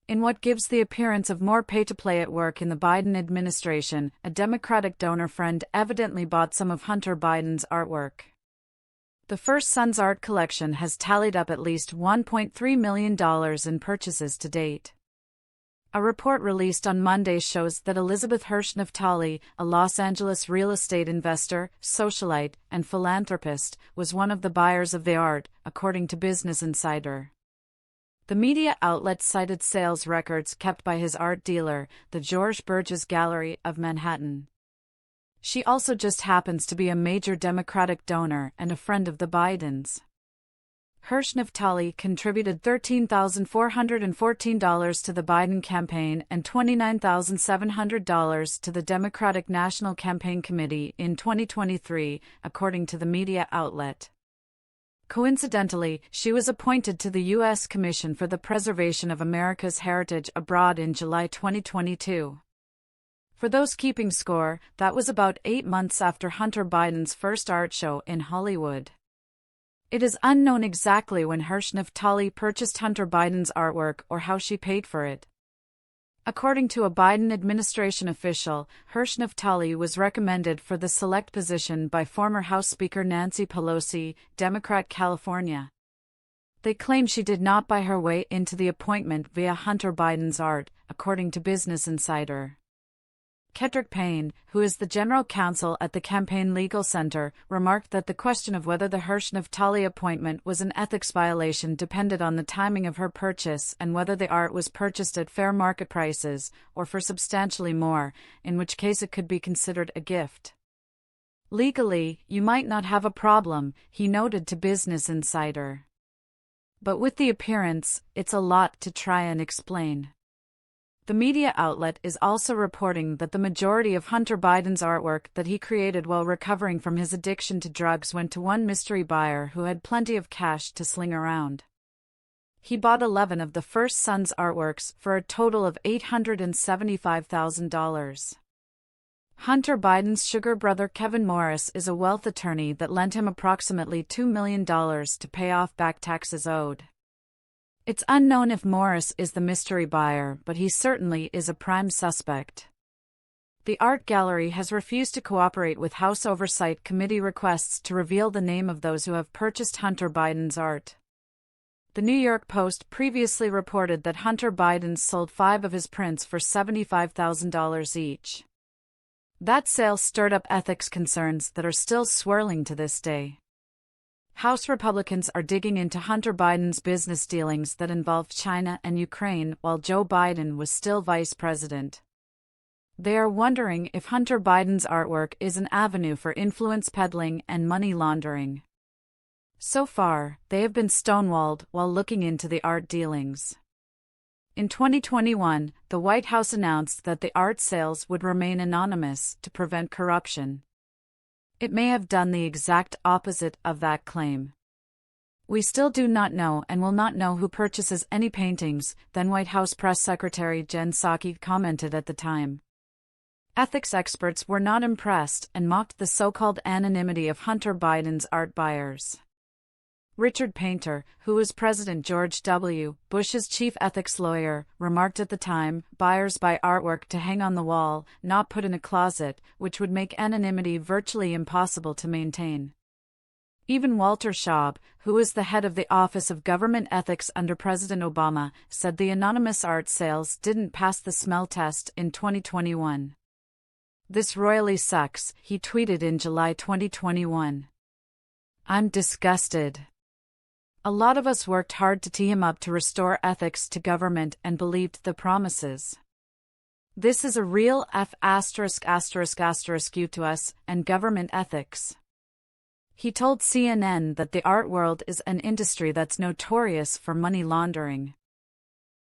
In what gives the appearance of more pay-to-play at work in the Biden administration, a Democratic donor friend evidently bought some of Hunter Biden's artwork. The First Son's art collection has tallied up at least $1.3 million in purchases to date. A report released on Monday shows that Elizabeth Hirsch Naftali, a Los Angeles real estate investor, socialite, and philanthropist, was one of the buyers of the art, according to Business Insider. The media outlet cited sales records kept by his art dealer, the George Burgess Gallery of Manhattan. She also just happens to be a major Democratic donor and a friend of the Bidens. Hirsch Naftali contributed $13,414 to the Biden campaign and $29,700 to the Democratic National Campaign Committee in 2023, according to the media outlet. Coincidentally, she was appointed to the U.S. Commission for the Preservation of America's Heritage Abroad in July 2022. For those keeping score, that was about 8 months after Hunter Biden's first art show in Hollywood. It is unknown exactly when Hirsch Naftali purchased Hunter Biden's artwork or how she paid for it. According to a Biden administration official, Hirsch Naftali was recommended for the select position by former House Speaker Nancy Pelosi, Democrat California. They claim she did not buy her way into the appointment via Hunter Biden's art, according to Business Insider. Kedrick Payne, who is the general counsel at the Campaign Legal Center, remarked that the question of whether the Hirsch Naftali appointment was an ethics violation depended on the timing of her purchase and whether the art was purchased at fair market prices, or for substantially more, in which case it could be considered a gift. Legally, you might not have a problem, he noted to Business Insider. But with the appearance, it's a lot to try and explain. The media outlet is also reporting that the majority of Hunter Biden's artwork that he created while recovering from his addiction to drugs went to one mystery buyer who had plenty of cash to sling around. He bought 11 of the First Son's artworks for a total of $875,000. Hunter Biden's sugar brother Kevin Morris is a wealth attorney that lent him approximately $2 million to pay off back taxes owed. It's unknown if Morris is the mystery buyer, but he certainly is a prime suspect. The art gallery has refused to cooperate with House Oversight Committee requests to reveal the name of those who have purchased Hunter Biden's art. The New York Post previously reported that Hunter Biden sold 5 of his prints for $75,000 each. That sale stirred up ethics concerns that are still swirling to this day. House Republicans are digging into Hunter Biden's business dealings that involved China and Ukraine while Joe Biden was still vice president. They are wondering if Hunter Biden's artwork is an avenue for influence peddling and money laundering. So far, they have been stonewalled while looking into the art dealings. In 2021, the White House announced that the art sales would remain anonymous to prevent corruption. It may have done the exact opposite of that claim. We still do not know and will not know who purchases any paintings, then White House Press Secretary Jen Psaki commented at the time. Ethics experts were not impressed and mocked the so-called anonymity of Hunter Biden's art buyers. Richard Painter, who was President George W. Bush's chief ethics lawyer, remarked at the time, buyers buy artwork to hang on the wall, not put in a closet, which would make anonymity virtually impossible to maintain. Even Walter Schaub, who is the head of the Office of Government Ethics under President Obama, said the anonymous art sales didn't pass the smell test in 2021. "This royally sucks," he tweeted in July 2021. "I'm disgusted. A lot of us worked hard to tee him up to restore ethics to government and believed the promises. This is a real F*** you to us and government ethics." He told CNN that the art world is an industry that's notorious for money laundering.